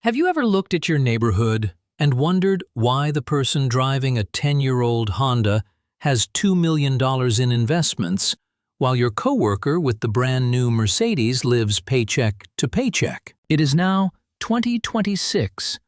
Have you ever looked at your neighborhood and wondered why the person driving a 10-year-old Honda has $2 million in investments, while your coworker with the brand new Mercedes lives paycheck to paycheck? It is now 2026,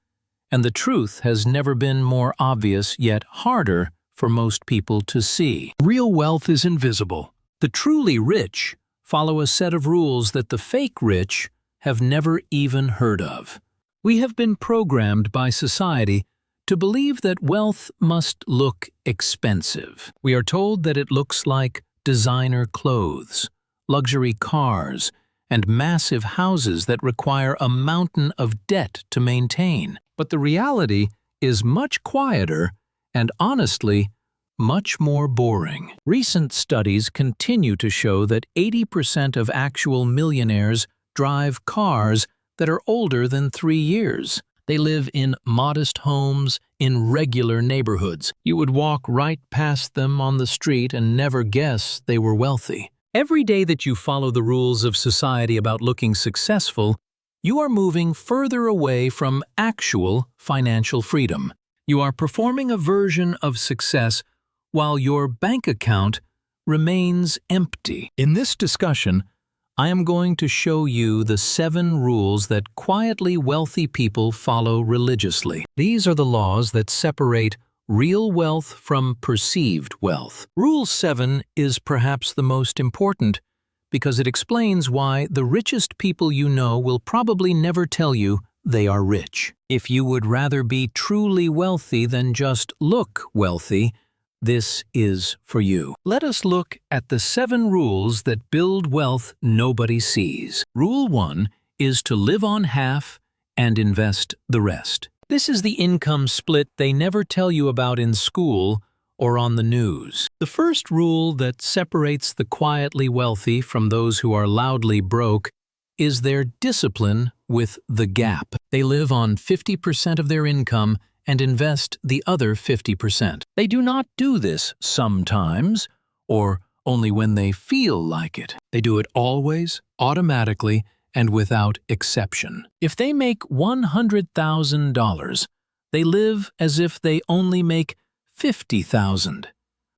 and the truth has never been more obvious yet harder for most people to see. Real wealth is invisible. The truly rich follow a set of rules that the fake rich have never even heard of. We have been programmed by society to believe that wealth must look expensive. We are told that it looks like designer clothes, luxury cars, and massive houses that require a mountain of debt to maintain. But the reality is much quieter and, honestly, much more boring. Recent studies continue to show that 80% of actual millionaires drive cars that are older than 3 years. They live in modest homes in regular neighborhoods. You would walk right past them on the street and never guess they were wealthy. Every day that you follow the rules of society about looking successful, you are moving further away from actual financial freedom. You are performing a version of success while your bank account remains empty. In this discussion, I am going to show you the 7 rules that quietly wealthy people follow religiously. These are the laws that separate real wealth from perceived wealth. Rule 7 is perhaps the most important because it explains why the richest people you know will probably never tell you they are rich. If you would rather be truly wealthy than just look wealthy, this is for you. Let us look at the 7 rules that build wealth nobody sees. Rule 1 is to live on half and invest the rest. This is the income split they never tell you about in school or on the news. The first rule that separates the quietly wealthy from those who are loudly broke is their discipline with the gap. They live on 50% of their income and invest the other 50%. They do not do this sometimes or only when they feel like it. They do it always, automatically, and without exception. If they make $100,000, they live as if they only make $50,000.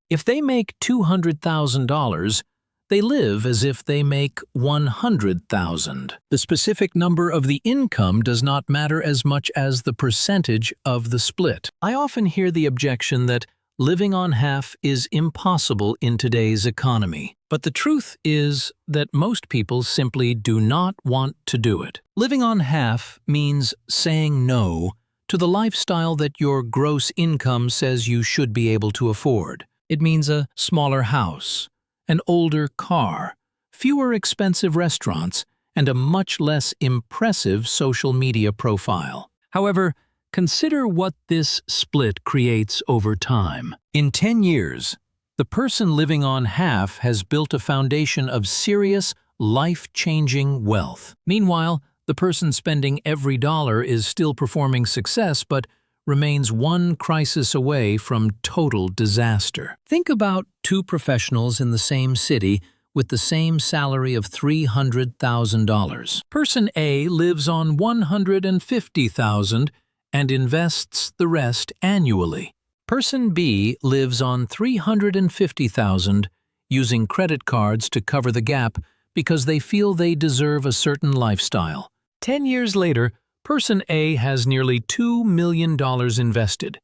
If they make $200,000, they live as if they make $100,000. The specific number of the income does not matter as much as the percentage of the split. I often hear the objection that living on half is impossible in today's economy. But the truth is that most people simply do not want to do it. Living on half means saying no to the lifestyle that your gross income says you should be able to afford. It means a smaller house, an older car, fewer expensive restaurants, and a much less impressive social media profile. However, consider what this split creates over time. In 10 years, the person living on half has built a foundation of serious, life-changing wealth. Meanwhile, the person spending every dollar is still performing success but remains one crisis away from total disaster. Think about 2 professionals in the same city with the same salary of $300,000. Person A lives on $150,000 and invests the rest annually. Person B lives on $350,000 using credit cards to cover the gap because they feel they deserve a certain lifestyle. 10 years later, Person A has nearly $2 million invested,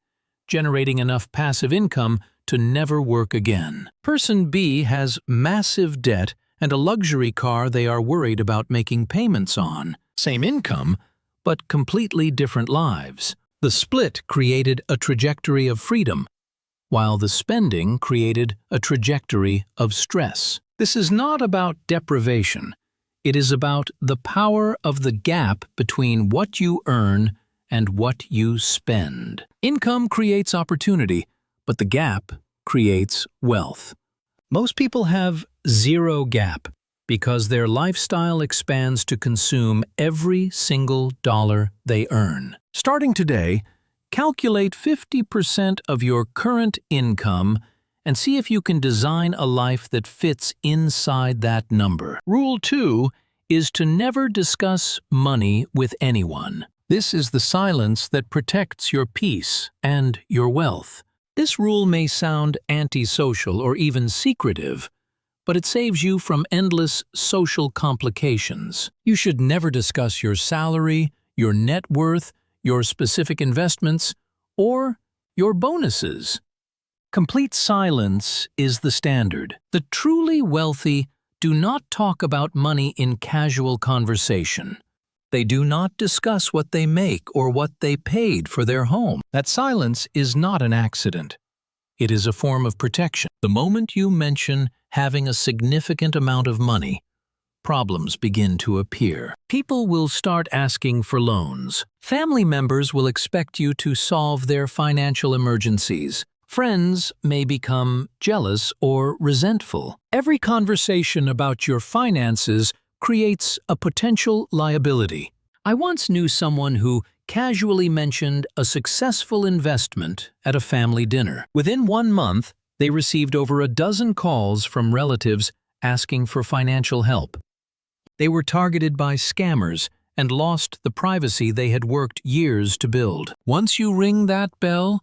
generating enough passive income to never work again. Person B has massive debt and a luxury car they are worried about making payments on. Same income, but completely different lives. The split created a trajectory of freedom, while the spending created a trajectory of stress. This is not about deprivation. It is about the power of the gap between what you earn and what you spend. Income creates opportunity, but the gap creates wealth. Most people have zero gap because their lifestyle expands to consume every single dollar they earn. Starting today, calculate 50% of your current income and see if you can design a life that fits inside that number. Rule 2 is to never discuss money with anyone. This is the silence that protects your peace and your wealth. This rule may sound antisocial or even secretive, but it saves you from endless social complications. You should never discuss your salary, your net worth, your specific investments, or your bonuses. Complete silence is the standard. The truly wealthy do not talk about money in casual conversation. They do not discuss what they make or what they paid for their home. That silence is not an accident. It is a form of protection. The moment you mention having a significant amount of money, problems begin to appear. People will start asking for loans. Family members will expect you to solve their financial emergencies. Friends may become jealous or resentful. Every conversation about your finances creates a potential liability. I once knew someone who casually mentioned a successful investment at a family dinner. Within 1 month, they received over a dozen calls from relatives asking for financial help. They were targeted by scammers and lost the privacy they had worked years to build. Once you ring that bell,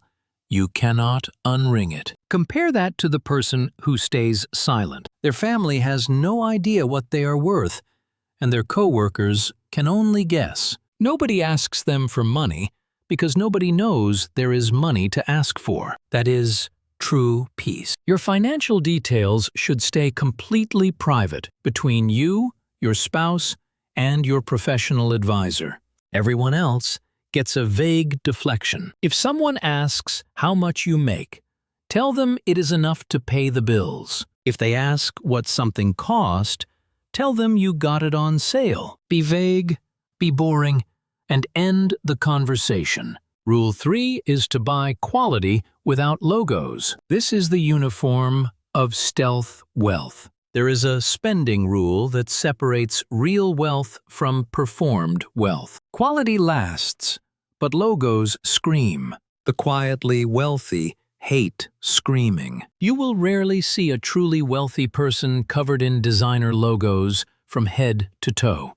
you cannot unring it. Compare that to the person who stays silent. Their family has no idea what they are worth, and their coworkers can only guess. Nobody asks them for money because nobody knows there is money to ask for. That is true peace. Your financial details should stay completely private between you, your spouse, and your professional advisor. Everyone else gets a vague deflection. If someone asks how much you make, tell them it is enough to pay the bills. If they ask what something cost, tell them you got it on sale. Be vague, be boring, and end the conversation. Rule 3 is to buy quality without logos. This is the uniform of stealth wealth. There is a spending rule that separates real wealth from performed wealth. Quality lasts, but logos scream. The quietly wealthy hate screaming. You will rarely see a truly wealthy person covered in designer logos from head to toe.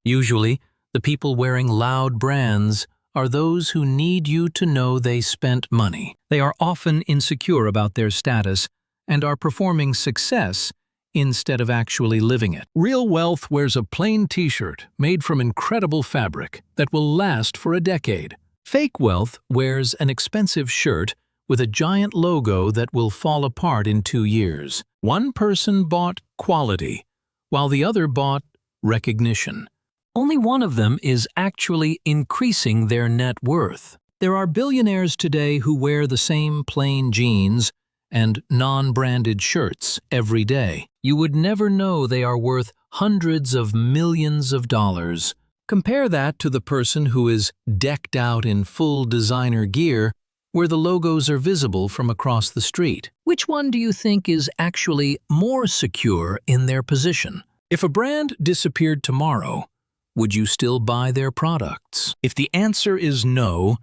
Usually, the people wearing loud brands are those who need you to know they spent money. They are often insecure about their status and are performing success instead of actually living it. Real wealth wears a plain t-shirt made from incredible fabric that will last for a decade. Fake wealth wears an expensive shirt with a giant logo that will fall apart in 2 years. One person bought quality, while the other bought recognition. Only one of them is actually increasing their net worth. There are billionaires today who wear the same plain jeans and non-branded shirts every day. You would never know they are worth hundreds of millions of dollars. Compare that to the person who is decked out in full designer gear where the logos are visible from across the street. Which one do you think is actually more secure in their position? If a brand disappeared tomorrow, would you still buy their products? If the answer is no,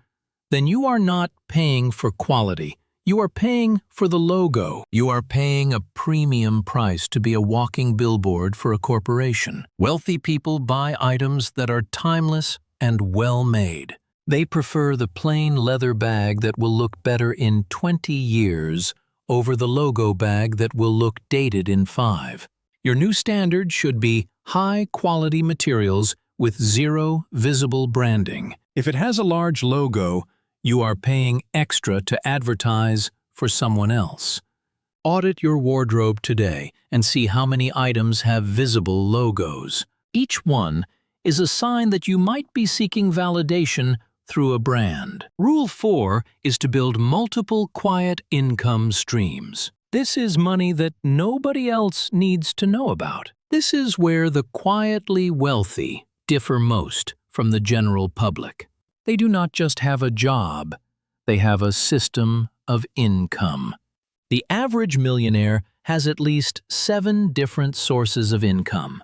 then you are not paying for quality. You are paying for the logo. You are paying a premium price to be a walking billboard for a corporation. Wealthy people buy items that are timeless and well-made. They prefer the plain leather bag that will look better in 20 years over the logo bag that will look dated in 5. Your new standard should be high-quality materials with zero visible branding. If it has a large logo, you are paying extra to advertise for someone else. Audit your wardrobe today and see how many items have visible logos. Each one is a sign that you might be seeking validation through a brand. Rule 4 is to build multiple quiet income streams. This is money that nobody else needs to know about. This is where the quietly wealthy differ most from the general public. They do not just have a job, they have a system of income. The average millionaire has at least 7 different sources of income.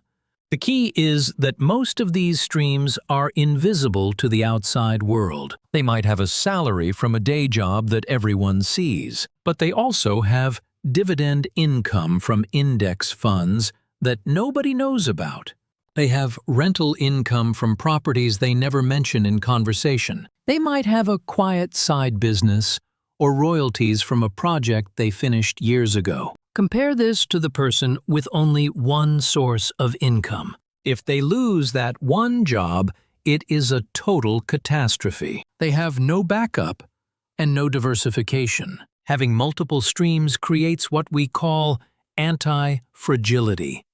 The key is that most of these streams are invisible to the outside world. They might have a salary from a day job that everyone sees, but they also have dividend income from index funds that nobody knows about. They have rental income from properties they never mention in conversation. They might have a quiet side business or royalties from a project they finished years ago. Compare this to the person with only one source of income. If they lose that one job, it is a total catastrophe. They have no backup and no diversification. Having multiple streams creates what we call anti-fragility.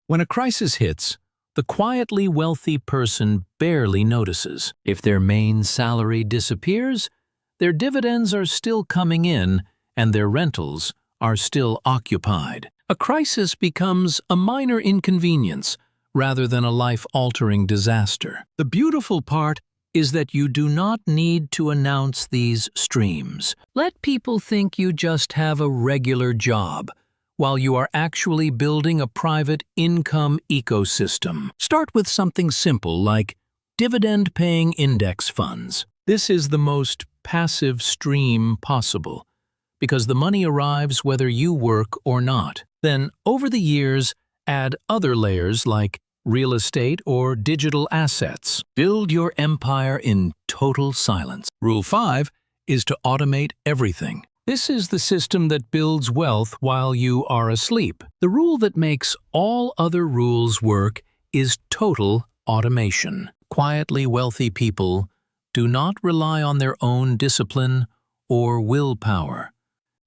When a crisis hits, the quietly wealthy person barely notices. If their main salary disappears, their dividends are still coming in and their rentals are still occupied. A crisis becomes a minor inconvenience rather than a life-altering disaster. The beautiful part is that you do not need to announce these streams. Let people think you just have a regular job, while you are actually building a private income ecosystem. Start with something simple like dividend-paying index funds. This is the most passive stream possible, because the money arrives whether you work or not. Then, over the years, add other layers like real estate or digital assets. Build your empire in total silence. Rule 5 is to automate everything. This is the system that builds wealth while you are asleep. The rule that makes all other rules work is total automation. Quietly wealthy people do not rely on their own discipline or willpower.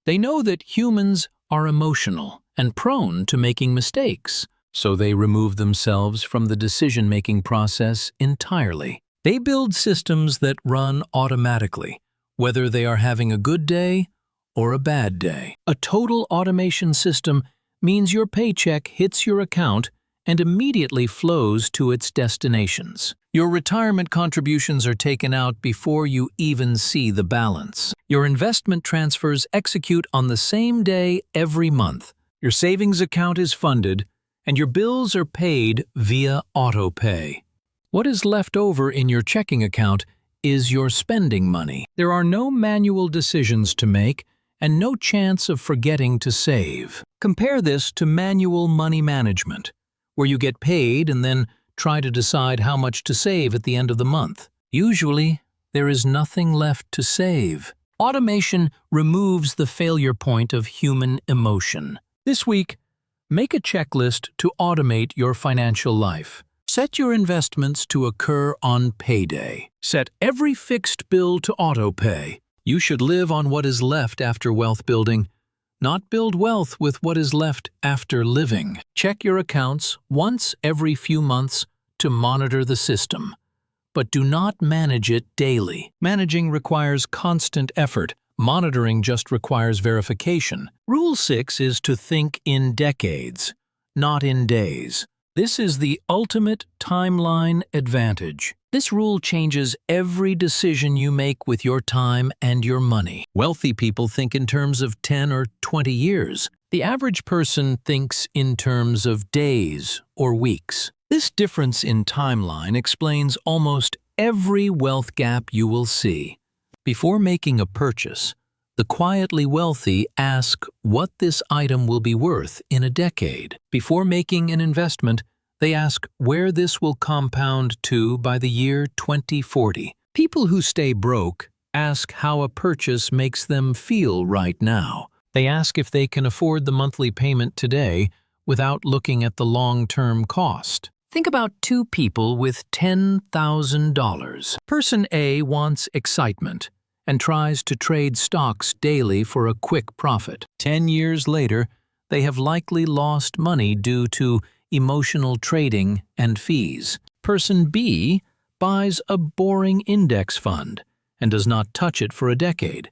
They know that humans are emotional and prone to making mistakes, so they remove themselves from the decision-making process entirely. They build systems that run automatically, whether they are having a good day or a bad day. A total automation system means your paycheck hits your account and immediately flows to its destinations. Your retirement contributions are taken out before you even see the balance. Your investment transfers execute on the same day every month. Your savings account is funded, and your bills are paid via autopay. What is left over in your checking account is your spending money. There are no manual decisions to make and no chance of forgetting to save. Compare this to manual money management, where you get paid and then try to decide how much to save at the end of the month. Usually, there is nothing left to save. Automation removes the failure point of human emotion. This week, make a checklist to automate your financial life. Set your investments to occur on payday. Set every fixed bill to autopay. You should live on what is left after wealth building, not build wealth with what is left after living. Check your accounts once every few months to monitor the system, but do not manage it daily. Managing requires constant effort. Monitoring just requires verification. Rule 6 is to think in decades, not in days. This is the ultimate timeline advantage. This rule changes every decision you make with your time and your money. Wealthy people think in terms of 10 or 20 years. The average person thinks in terms of days or weeks. This difference in timeline explains almost every wealth gap you will see. Before making a purchase, the quietly wealthy ask what this item will be worth in a decade. Before making an investment, they ask where this will compound to by the year 2040. People who stay broke ask how a purchase makes them feel right now. They ask if they can afford the monthly payment today without looking at the long-term cost. Think about two people with $10,000. Person A wants excitement and tries to trade stocks daily for a quick profit. 10 years later, they have likely lost money due to emotional trading and fees. Person B buys a boring index fund and does not touch it for a decade.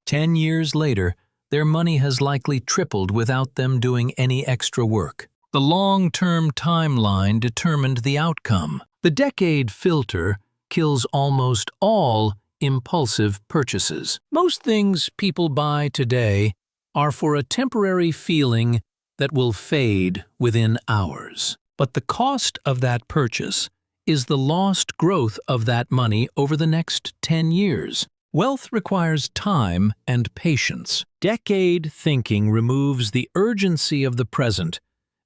10 years later, their money has likely tripled without them doing any extra work. The long-term timeline determined the outcome. The decade filter kills almost all impulsive purchases. Most things people buy today are for a temporary feeling that will fade within hours. But the cost of that purchase is the lost growth of that money over the next 10 years. Wealth requires time and patience. Decade thinking removes the urgency of the present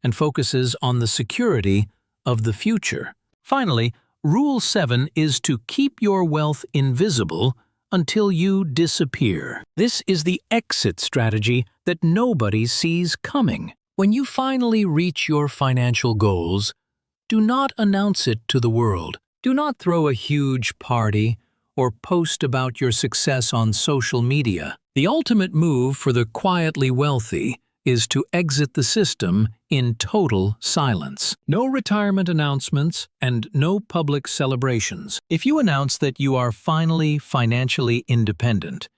and focuses on the security of the future. Finally, Rule 7 is to keep your wealth invisible until you disappear. This is the exit strategy that nobody sees coming. When you finally reach your financial goals, do not announce it to the world. Do not throw a huge party or post about your success on social media. The ultimate move for the quietly wealthy is to exit the system in total silence. No retirement announcements and no public celebrations. If you announce that you are finally financially independent,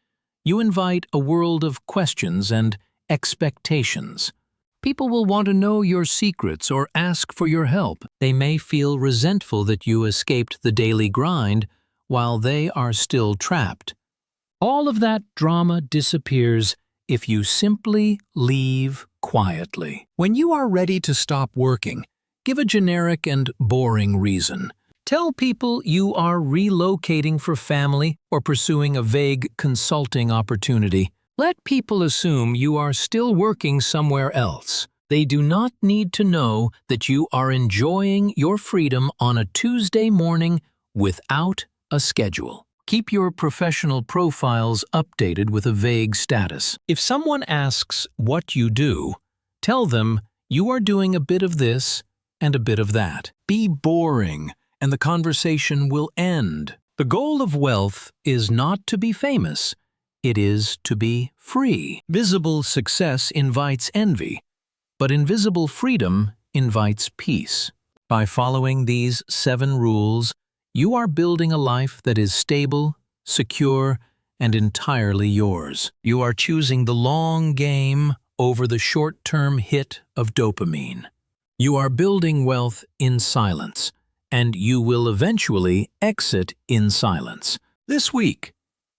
you invite a world of questions and expectations. People will want to know your secrets or ask for your help. They may feel resentful that you escaped the daily grind while they are still trapped. All of that drama disappears if you simply leave quietly. When you are ready to stop working, give a generic and boring reason. Tell people you are relocating for family or pursuing a vague consulting opportunity. Let people assume you are still working somewhere else. They do not need to know that you are enjoying your freedom on a Tuesday morning without a schedule. Keep your professional profiles updated with a vague status. If someone asks what you do, tell them you are doing a bit of this and a bit of that. Be boring, and the conversation will end. The goal of wealth is not to be famous. It is to be free. Visible success invites envy, but invisible freedom invites peace. By following these 7 rules, you are building a life that is stable, secure, and entirely yours. You are choosing the long game over the short-term hit of dopamine. You are building wealth in silence, and you will eventually exit in silence. This week,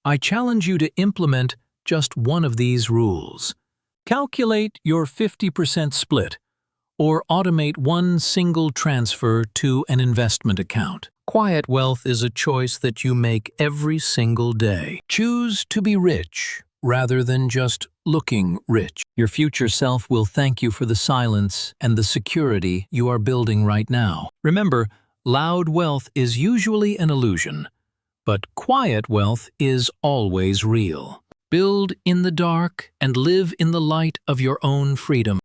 I challenge you to implement just one of these rules. Calculate your 50% split, or automate one single transfer to an investment account. Quiet wealth is a choice that you make every single day. Choose to be rich rather than just looking rich. Your future self will thank you for the silence and the security you are building right now. Remember, loud wealth is usually an illusion, but quiet wealth is always real. Build in the dark and live in the light of your own freedom.